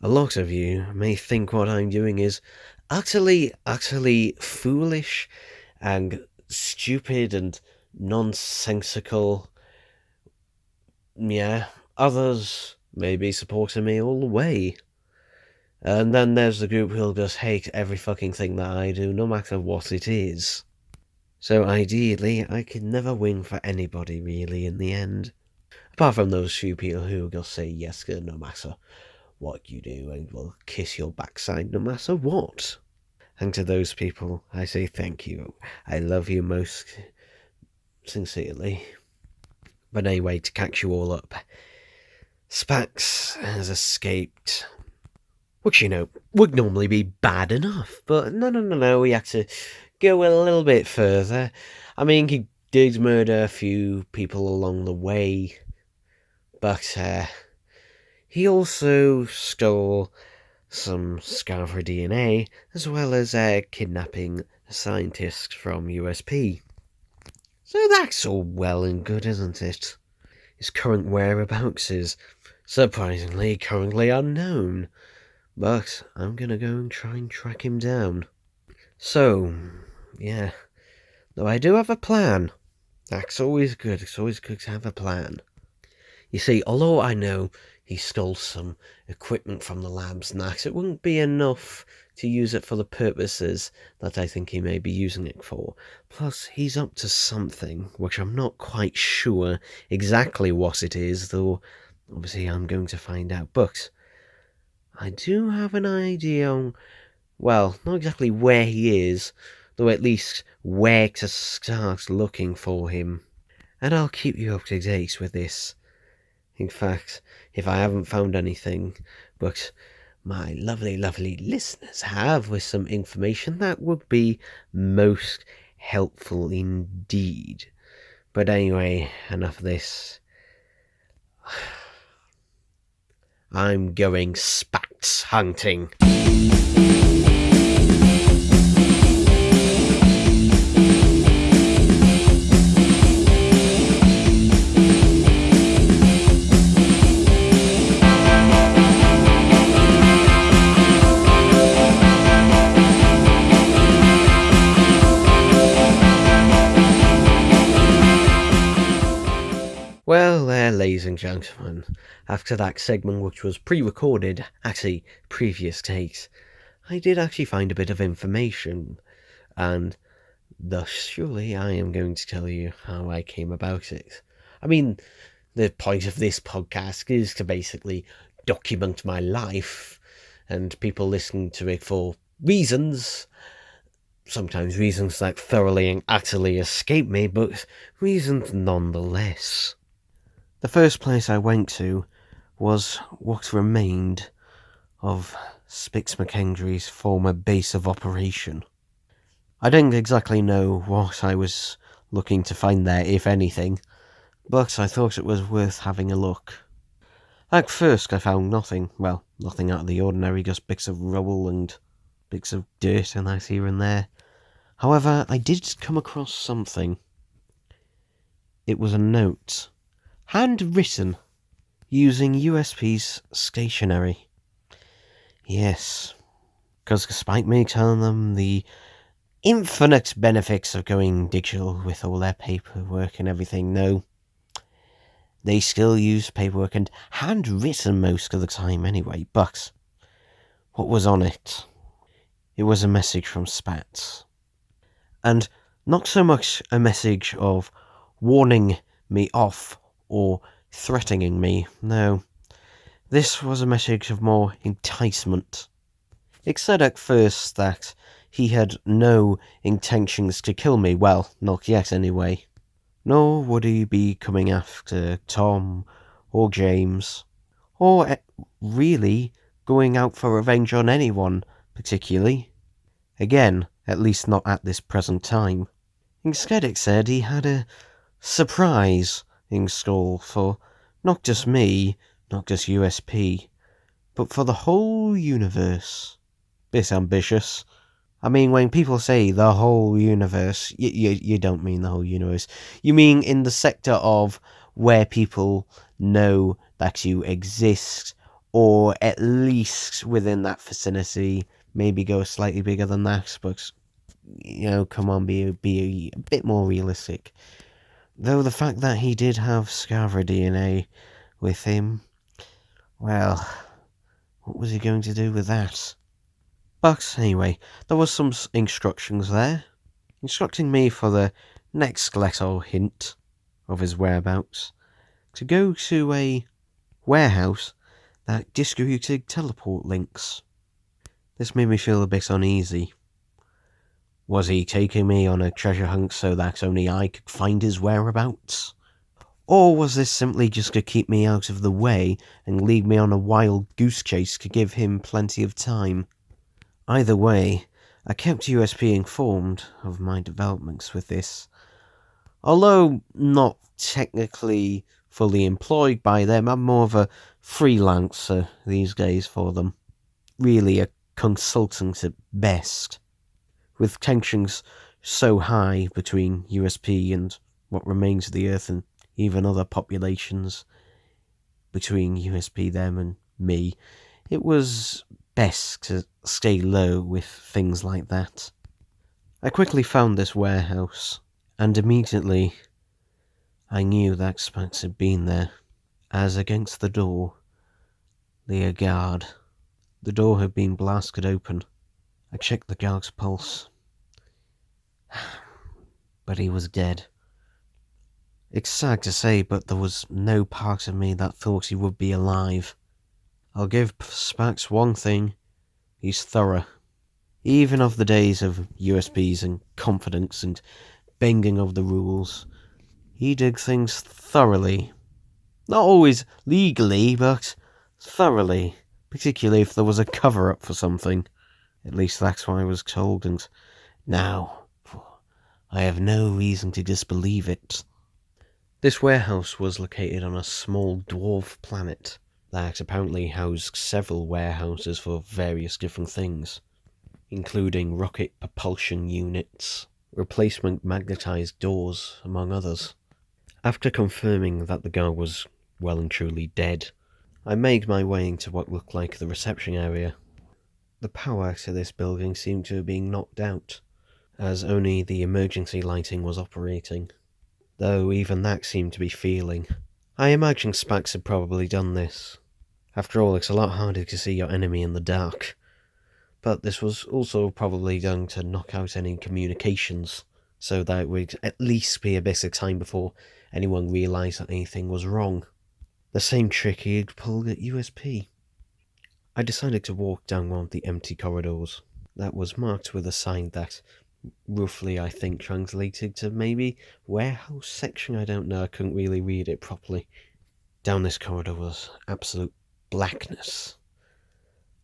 A lot of you may think what I'm doing is utterly foolish and stupid and nonsensical. Yeah, others may be supporting me all the way. And then there's the group who'll just hate every fucking thing that I do, no matter what it is. So ideally, I can never win for anybody, really, in the end. Apart from those few people who will say yes no matter what you do and will kiss your backside no matter what. And to those people, I say thank you. I love you most sincerely. But anyway, to catch you all up, Spax has escaped, which, would normally be bad enough. But no, we have to go a little bit further. I mean, he did murder a few people along the way, but he also stole some Scarvre DNA, as well as kidnapping a scientist from USP. So that's all well and good, isn't it? His current whereabouts is, surprisingly, currently unknown. But I'm gonna go and try and track him down. So, yeah. Though I do have a plan. That's always good. It's always good to have a plan. You see, although I know he stole some equipment from the labs and that, it wouldn't be enough to use it for the purposes that I think he may be using it for. Plus, he's up to something, which I'm not quite sure exactly what it is, though obviously I'm going to find out. But I do have an idea on, well, not exactly where he is, though at least where to start looking for him. And I'll keep you up to date with this. In fact, if I haven't found anything, but my lovely listeners have, with some information, that would be most helpful indeed. But anyway, enough of this. I'm going Spax hunting. Well, ladies and gentlemen, after that segment, which was pre-recorded, actually previous takes, I did actually find a bit of information, and thus surely I am going to tell you how I came about it. I mean, the point of this podcast is to basically document my life, and people listen to it for reasons, sometimes reasons that thoroughly and utterly escape me, but reasons nonetheless. The first place I went to was what remained of Spix McKendry's former base of operation. I didn't exactly know what I was looking to find there, if anything, but I thought it was worth having a look. At first I found nothing, well, nothing out of the ordinary, just bits of rubble and bits of dirt and that here and there. However, I did come across something. It was a note. Handwritten, using USP's stationery. Yes, because despite me telling them the infinite benefits of going digital with all their paperwork and everything, no, they still use paperwork and handwritten most of the time anyway. But what was on it? It was a message from Spats. And not so much a message of warning me off or threatening me, no. This was a message of more enticement. It said at first that he had no intentions to kill me, well, not yet anyway. Nor would he be coming after Tom or James, or really going out for revenge on anyone particularly. Again, at least not at this present time. Instead it said he had a surprise in store for not just me, not just USP, but for the whole universe. Bit ambitious. I mean, when people say the whole universe, you don't mean the whole universe. You mean in the sector of where people know that you exist or at least within that vicinity, maybe go slightly bigger than that, but, come on, be a bit more realistic. Though the fact that he did have Scarvre DNA with him, well, what was he going to do with that? But anyway, there was some instructions there, instructing me for the next little hint of his whereabouts, to go to a warehouse that distributed teleport links. This made me feel a bit uneasy. Was he taking me on a treasure hunt so that only I could find his whereabouts? Or was this simply just to keep me out of the way and lead me on a wild goose chase to give him plenty of time? Either way, I kept USP informed of my developments with this. Although not technically fully employed by them, I'm more of a freelancer these days for them. Really a consultant at best. With tensions so high between USP and what remains of the Earth and even other populations between USP, them and me, it was best to stay low with things like that. I quickly found this warehouse, and immediately I knew that Spax had been there, as against the door lay a guard. The door had been blasted open. I checked the guard's pulse, but he was dead. It's sad to say, but there was no part of me that thought he would be alive. I'll give Spax one thing: he's thorough. Even of the days of USPs and confidence and bending of the rules, he did things thoroughly. Not always legally, but thoroughly. Particularly if there was a cover-up for something. At least that's what I was told, and now I have no reason to disbelieve it. This warehouse was located on a small dwarf planet that apparently housed several warehouses for various different things, including rocket propulsion units, replacement magnetized doors, among others. After confirming that the guard was well and truly dead, I made my way into what looked like the reception area. The power to this building seemed to have been knocked out, as only the emergency lighting was operating, though even that seemed to be failing. I imagine Spax had probably done this. After all, it's a lot harder to see your enemy in the dark. But this was also probably done to knock out any communications, so that it would at least be a bit of time before anyone realised that anything was wrong. The same trick he had pulled at USP. I decided to walk down one of the empty corridors that was marked with a sign that roughly, I think, translated to maybe warehouse section. I don't know, I couldn't really read it properly. Down this corridor was absolute blackness.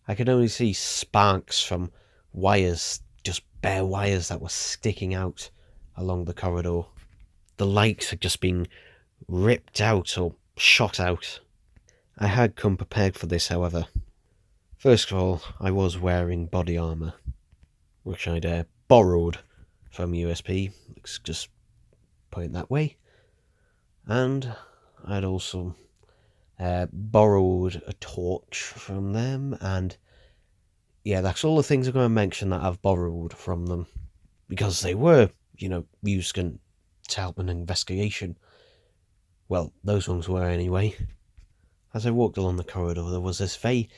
I could only see sparks from wires, just bare wires that were sticking out along the corridor. The lights had just been ripped out or shot out. I had come prepared for this, however. First of all, I was wearing body armour, which I'd borrowed from USP, let's just put it that way. And I'd also borrowed a torch from them, and yeah, that's all the things I'm going to mention that I've borrowed from them, because they were, used to help an investigation. Well, those ones were anyway. As I walked along the corridor, there was this very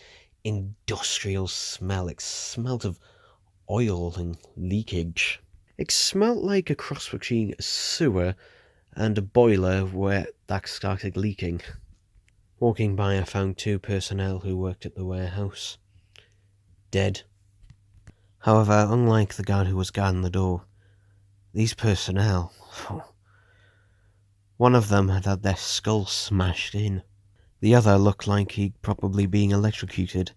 industrial smell. It smelled of oil and leakage. It smelled like a cross between a sewer and a boiler where that started leaking. Walking by, I found 2 personnel who worked at the warehouse. Dead. However, unlike the guard who was guarding the door, these personnel... one of them had had their skull smashed in. The other looked like he'd probably been electrocuted,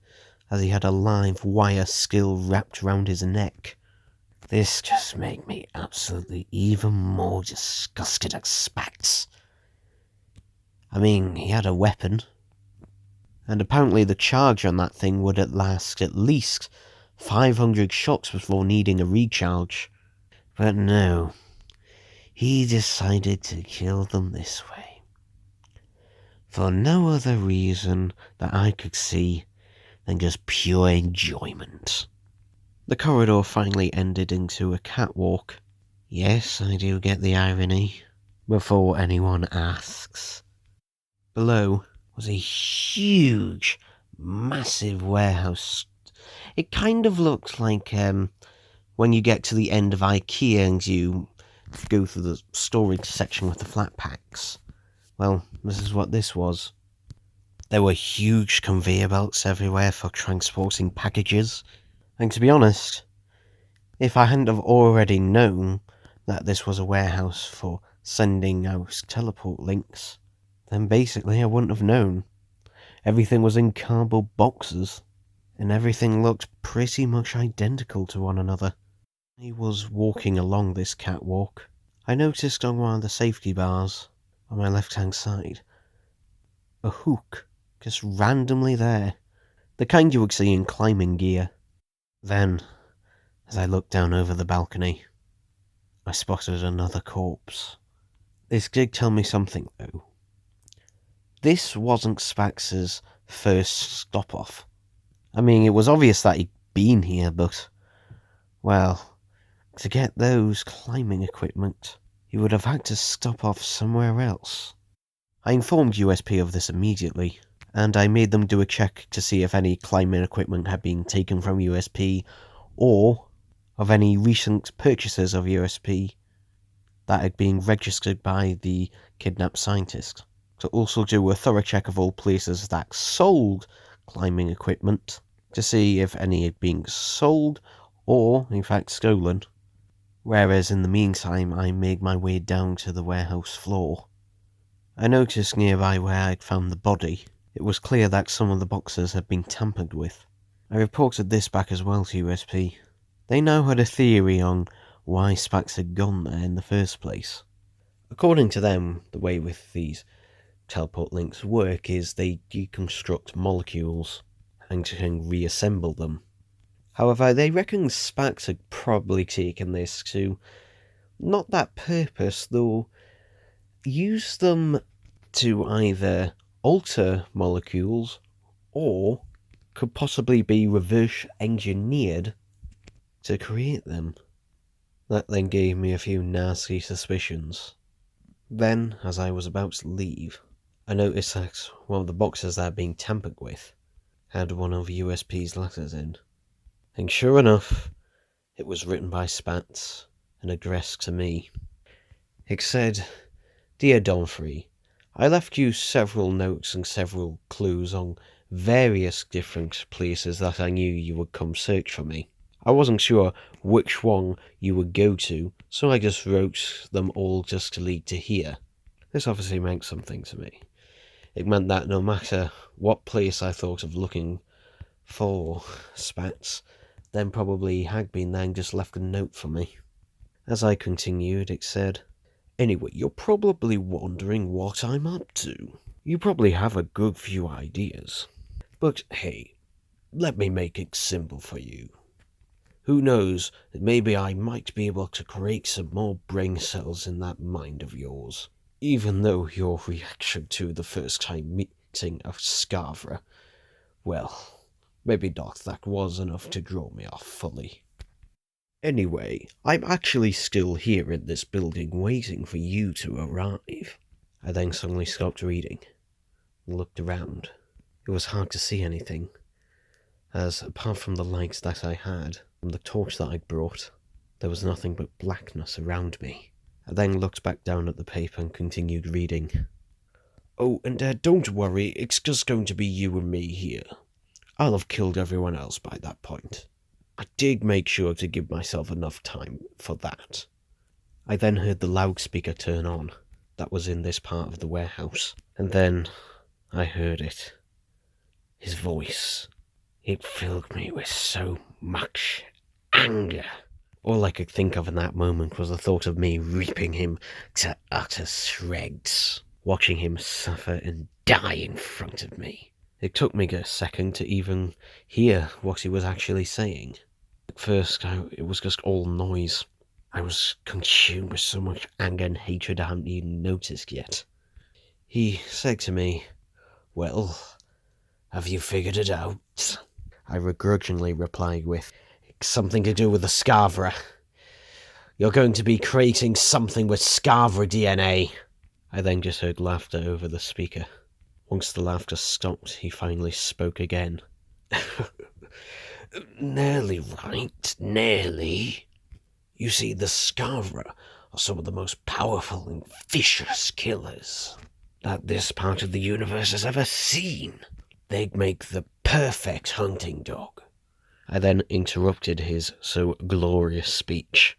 as he had a live wire still wrapped round his neck. This just made me absolutely even more disgusted at Spax. I mean, he had a weapon, and apparently the charge on that thing would last at least 500 shots before needing a recharge. But no, he decided to kill them this way. for no other reason that I could see than just pure enjoyment. The corridor finally ended into a catwalk. Yes, I do get the irony, before anyone asks. Below was a huge, massive warehouse. It kind of looked like when you get to the end of IKEA and you go through the storage section with the flat packs. Well, this is what this was. There were huge conveyor belts everywhere for transporting packages. And to be honest, if I hadn't have already known that this was a warehouse for sending out teleport links, then basically I wouldn't have known. Everything was in cardboard boxes, and everything looked pretty much identical to one another. I was walking along this catwalk. I noticed on one of the safety bars on my left-hand side a hook just randomly there, the kind you would see in climbing gear. Then, as I looked down over the balcony, I spotted another corpse. This did tell me something, though. This wasn't Spax's first stop-off. I mean, it was obvious that he'd been here, but, well, to get those climbing equipment, he would have had to stop off somewhere else. I informed USP of this immediately, and I made them do a check to see if any climbing equipment had been taken from USP, or of any recent purchases of USP that had been registered by the kidnapped scientist. To also do a thorough check of all places that sold climbing equipment, to see if any had been sold or, in fact, stolen. Whereas in the meantime, I made my way down to the warehouse floor. I noticed nearby where I'd found the body, it was clear that some of the boxes had been tampered with. I reported this back as well to USP. They now had a theory on why Spax had gone there in the first place. According to them, the way with these teleport links work is they deconstruct molecules and can reassemble them. However, they reckon Spax had probably taken this to not that purpose, though use them to either alter molecules or could possibly be reverse engineered to create them. That then gave me a few nasty suspicions. Then, as I was about to leave, I noticed that one of the boxes that had been tampered with had one of USP's letters in. And sure enough, it was written by Spats and addressed to me. It said, "Dear Donfrey, I left you several notes and several clues on various different places that I knew you would come search for me. I wasn't sure which one you would go to, so I just wrote them all just to lead to here." This obviously meant something to me. It meant that no matter what place I thought of looking for Spats, then probably had been there and just left a note for me. As I continued, it said, "Anyway, you're probably wondering what I'm up to. You probably have a good few ideas. But hey, let me make it simple for you. Who knows, maybe I might be able to create some more brain cells in that mind of yours. Even though your reaction to the first time meeting of Scarvre, well, maybe not that was enough to draw me off fully. Anyway, I'm actually still here in this building waiting for you to arrive." I then suddenly stopped reading and looked around. It was hard to see anything, as apart from the lights that I had from the torch that I'd brought, there was nothing but blackness around me. I then looked back down at the paper and continued reading. "Oh, and don't worry, it's just going to be you and me here. I'll have killed everyone else by that point. I did make sure to give myself enough time for that." I then heard the loudspeaker turn on that was in this part of the warehouse, and then I heard it. His voice. It filled me with so much anger. All I could think of in that moment was the thought of me ripping him to utter shreds, watching him suffer and die in front of me. It took me a second to even hear what he was actually saying. At first, it was just all noise. I was consumed with so much anger and hatred I hadn't even noticed yet. He said to me, Well, have you figured it out? I begrudgingly replied with, it's something to do with the Scarvre. You're going to be creating something with Scarvre DNA. I then just heard laughter over the speaker. Once the laughter stopped, he finally spoke again. Nearly right, nearly. You see, the Scarvre are some of the most powerful and vicious killers that this part of the universe has ever seen. They'd make the perfect hunting dog. I then interrupted his so glorious speech.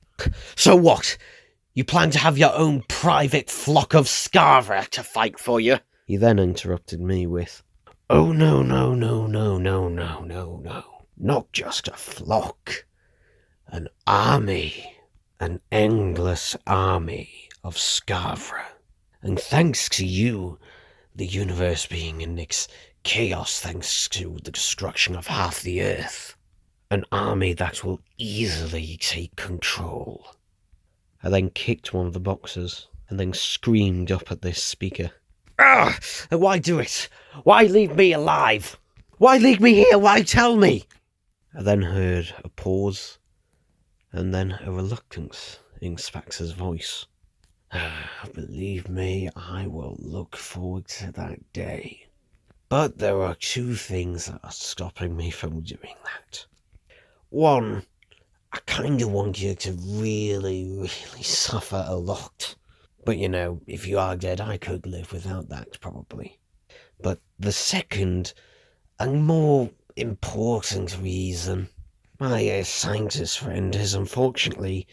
So what? You plan to have your own private flock of Scarvre to fight for you? He then interrupted me with, oh no. Not just a flock. An army. An endless army of Scarvre. And thanks to you, the universe being in its chaos thanks to the destruction of half the earth. An army that will easily take control. I then kicked one of the boxes and then screamed up at this speaker. Ah! Why do it? Why leave me alive? Why leave me here? Why tell me? I then heard a pause and then a reluctance in Spax's voice. Believe me, I will look forward to that day. But there are two things that are stopping me from doing that. One, I kind of want you to really suffer a lot. But you know, if you are dead, I could live without that, probably. But the second, and more important reason, my scientist friend is unfortunately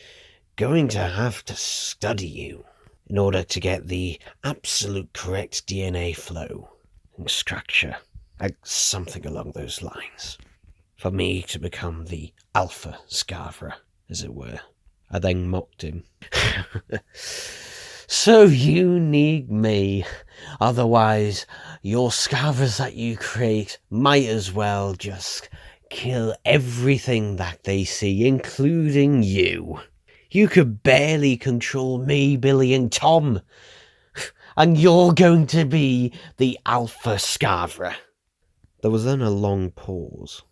going to have to study you in order to get the absolute correct DNA flow and structure, like something along those lines, for me to become the alpha Scarvre, as it were. I then mocked him. So you need me, otherwise your Scarvres that you create might as well just kill everything that they see, including you. You could barely control me, Billy and Tom, and you're going to be the alpha Scarvre. There was then a long pause,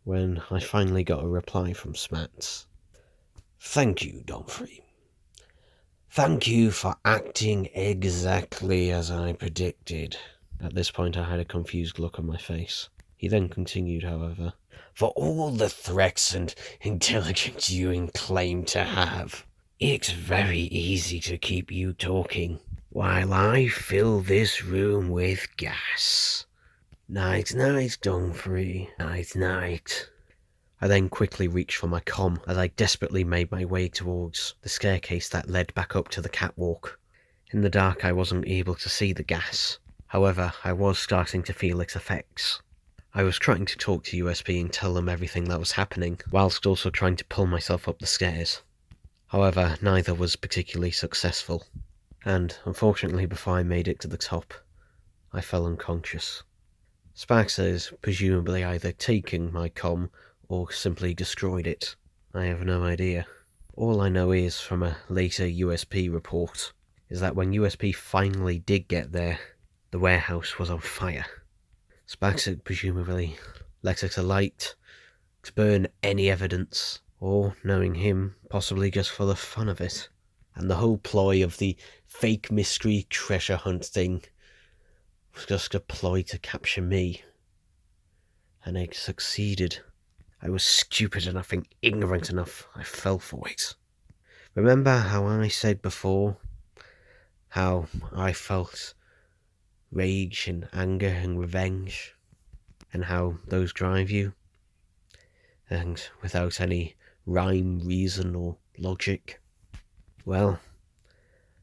when I finally got a reply from Smats. Thank you, Donfrey. Thank you for acting exactly as I predicted. At this point I had a confused look on my face. He then continued, however, for all the threats and intelligence you claim to have, it's very easy to keep you talking while I fill this room with gas. Night, Donfrey. Night. I then quickly reached for my comm as I desperately made my way towards the staircase that led back up to the catwalk. In the dark I wasn't able to see the gas. However, I was starting to feel its effects. I was trying to talk to USB and tell them everything that was happening, whilst also trying to pull myself up the stairs. However, neither was particularly successful, and unfortunately before I made it to the top, I fell unconscious. Sparks has presumably either taken my comm or simply destroyed it. I have no idea. All I know is, from a later USP report, is that when USP finally did get there, the warehouse was on fire. Sparks had presumably let it alight to burn any evidence, or, knowing him, possibly just for the fun of it. And the whole ploy of the fake mystery treasure hunt thing was just a ploy to capture me. And it succeeded. I was stupid enough and ignorant enough, I fell for it. Remember how I said before, how I felt rage and anger and revenge, and how those drive you, and without any rhyme, reason or logic? Well,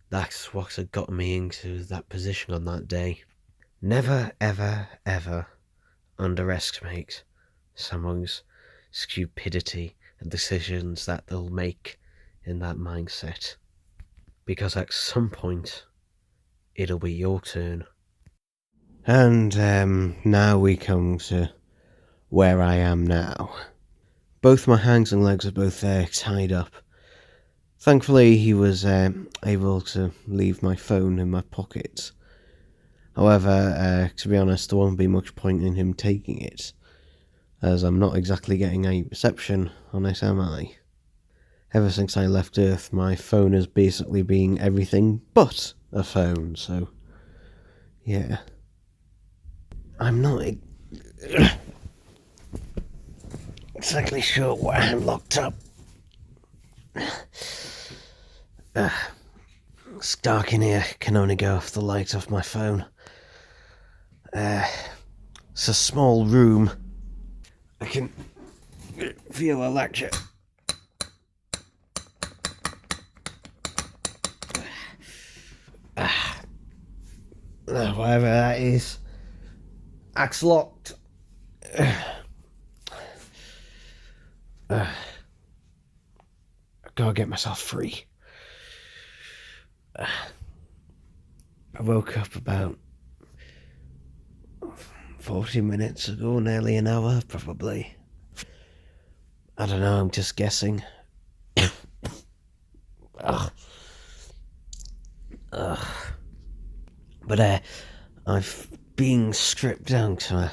that's what had got me into that position on that day. Never, ever, ever underestimate someone's stupidity and decisions that they'll make in that mindset, because at some point it'll be your turn. And now we come to where I am now. Both my hands and legs are both tied up. Thankfully he was able to leave my phone in my pocket, However, to be honest, there won't be much point in him taking it, as I'm not exactly getting a reception on it, am I? Ever since I left Earth, my phone has basically been everything but a phone, so yeah. I'm not exactly sure why I'm locked up. It's dark in here, can only go off the light off my phone. It's a small room. I can feel a lecture. Whatever that is. Axe locked. I gotta get myself free. I woke up about 40 minutes ago, nearly an hour, probably. I don't know, I'm just guessing. But I've been stripped down to my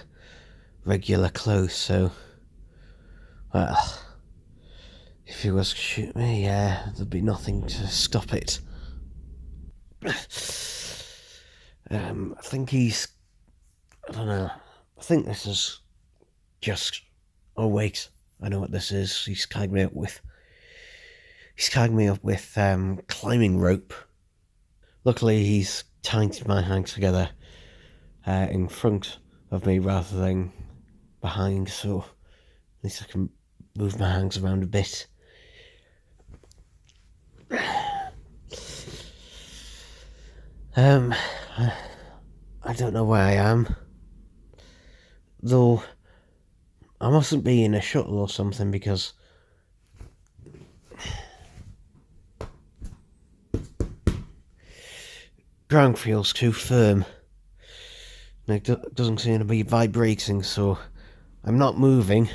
regular clothes, so, well, if he was to shoot me, there'd be nothing to stop it. I think I don't know, I think this is just, oh wait, I know what this is. He's tied me up with climbing rope. Luckily, he's tied my hands together in front of me rather than behind, so at least I can move my hands around a bit. I don't know where I am, though I mustn't be in a shuttle or something, because ground feels too firm. It doesn't seem to be vibrating, so I'm not moving.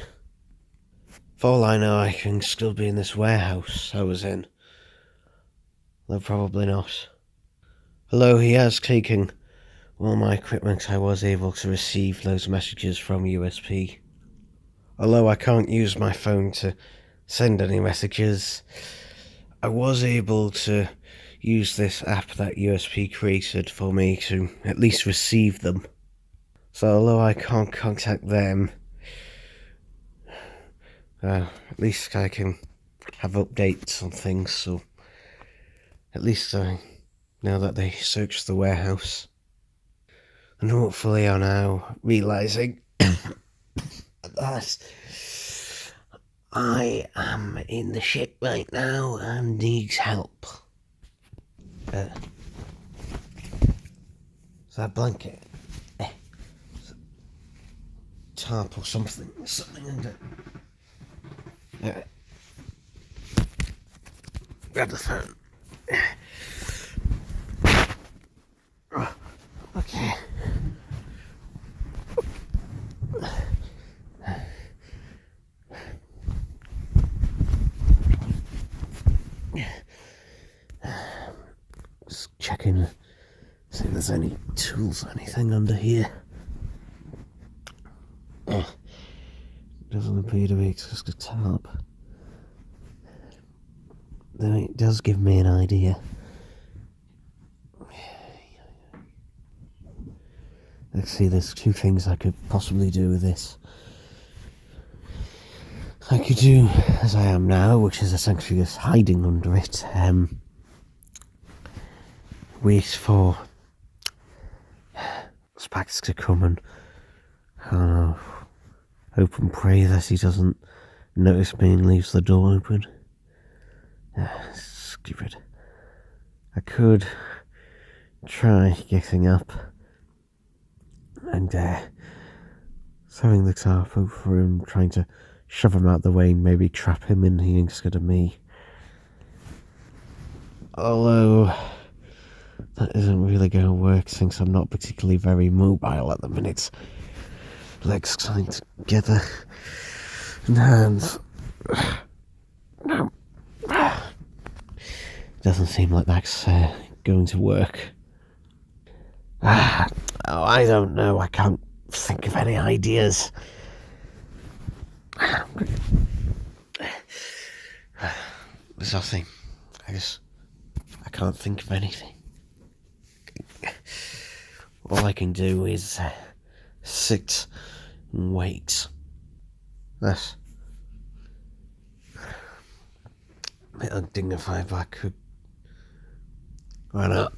For all I know, I can still be in this warehouse I was in. Though probably not. Although he has taken all my equipment, I was able to receive those messages from USP. Although I can't use my phone to send any messages, I was able to use this app that USP created for me to at least receive them. So although I can't contact them, at least I can have updates on things, so at least I know that they searched the warehouse. And hopefully I'm now realising that I am in the ship right now and needs help. Is that a blanket? Tarp or something under it. Grab the phone. Okay. Just checking, see if there's any tools or anything under here. Doesn't appear to be, it's just a tarp. Though it does give me an idea. Let's see, there's two things I could possibly do with this. I could do as I am now, which is essentially just hiding under it. Wait for Spax to come and, I don't know, hope and pray that he doesn't notice me and leaves the door open. Stupid. I could try getting up and throwing the tarp over him, trying to shove him out the way and maybe trap him in here instead of me. Although that isn't really going to work since I'm not particularly very mobile at the minute. Legs tied together and hands. No. Doesn't seem like that's going to work. Oh, I don't know. I can't think of any ideas. There's nothing. I can't think of anything. All I can do is sit and wait. That's a bit undignified, but I could. Why not?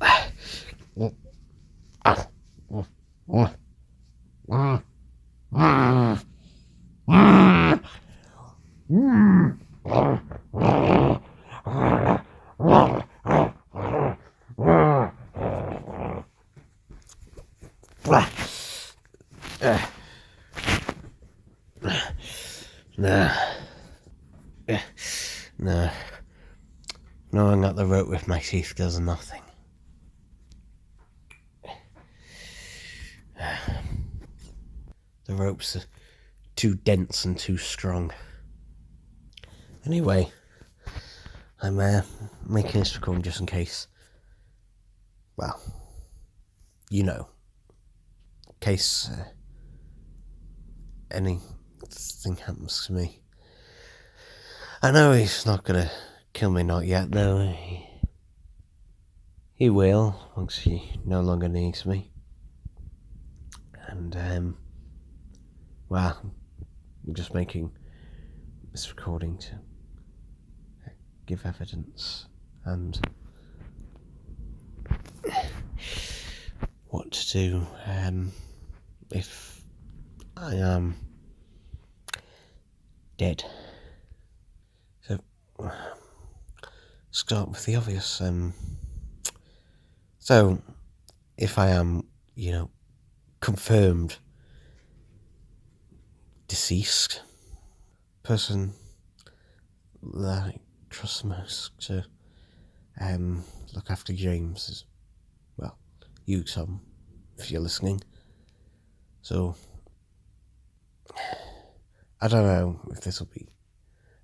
No. Gnawing at the rope with my teeth does nothing. The ropes are too dense and too strong. Anyway, I'm making this recording just in case. Well, in case anything happens to me. I know he's not gonna kill me, not yet though. He will once he no longer needs me. And I'm just making this recording to give evidence and what to do if I am dead. So, start with the obvious. So, if I am, confirmed deceased, person that I trust most to look after James is, you, Tom, if you're listening. So, I don't know if this will be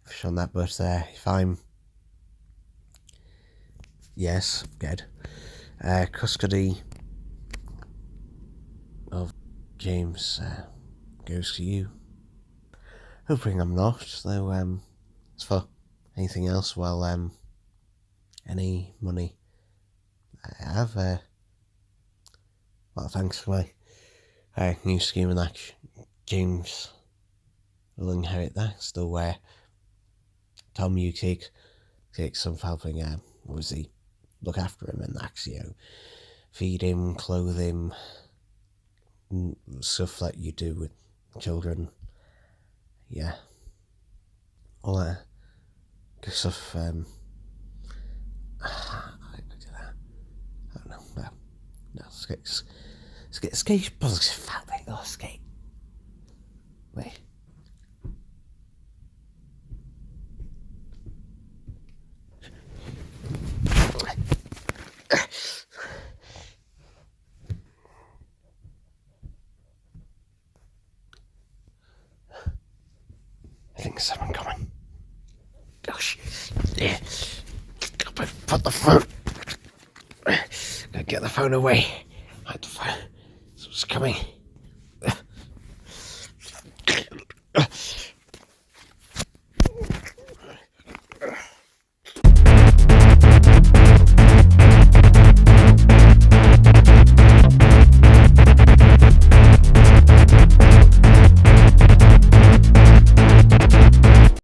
official on that, but if I'm dead, custody of James goes to you. Hoping I'm not, though. As for anything else, any money I have, thanks for my new scheme and that, James will inherit that. Still, Tom, you take some helping, obviously look after him and that, feed him, clothe him, stuff that you do with children. Yeah, all that good stuff. I do that. I don't know. No, skate positive feedback. Oh, skate. Wait. I think there's someone coming. Gosh. Yeah. Put the phone. Gotta get the phone away. Hide the phone. Someone's coming.